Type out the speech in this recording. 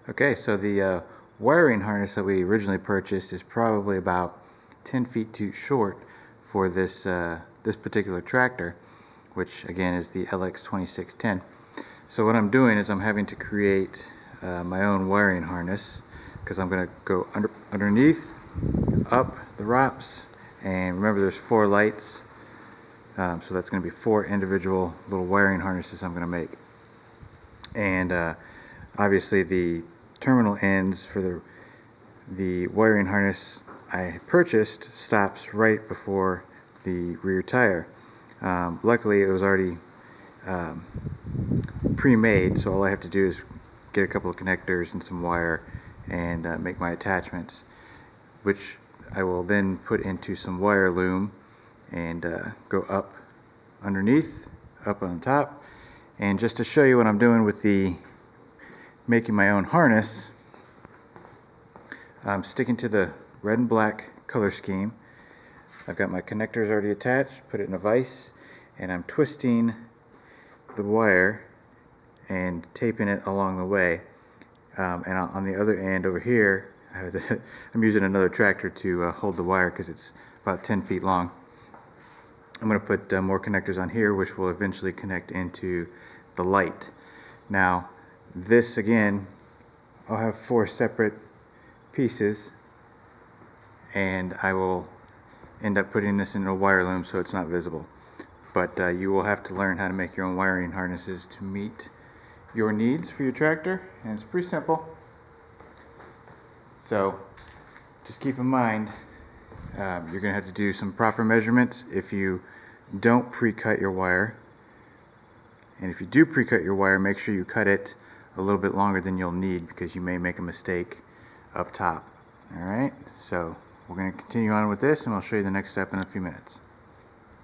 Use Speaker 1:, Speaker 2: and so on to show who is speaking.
Speaker 1: Okay, so the wiring harness that we originally purchased is probably about 10 feet too short for this this particular tractor, which again is the LX2610. So what I'm doing is I'm having to create my own wiring harness, because I'm going to go underneath, up the ROPS, and remember there's 4 lights, so that's going to be 4 individual little wiring harnesses I'm going to make. And obviously the terminal ends for the wiring harness I purchased stops right before the rear tire. Luckily it was already pre-made, so all I have to do is get a couple of connectors and some wire and make my attachments, which I will then put into some wire loom and go up underneath, up on top. And just to show you what I'm doing with the making my own harness, I'm sticking to the red and black color scheme. I've got my connectors already attached, put it in a vise, and I'm twisting the wire and taping it along the way. And on the other end over here, I'm using another tractor to hold the wire because it's about 10 feet long. I'm going to put more connectors on here, which will eventually connect into the light. Now this again, I'll have 4 separate pieces, and I will end up putting this in a wire loom so it's not visible. But you will have to learn how to make your own wiring harnesses to meet your needs for your tractor, and it's pretty simple. So just keep in mind, you're going to have to do some proper measurements if you don't pre-cut your wire. And if you do pre-cut your wire, make sure you cut it a little bit longer than you'll need, because you may make a mistake up top. Alright, so we're going to continue on with this, and I'll show you the next step in a few minutes.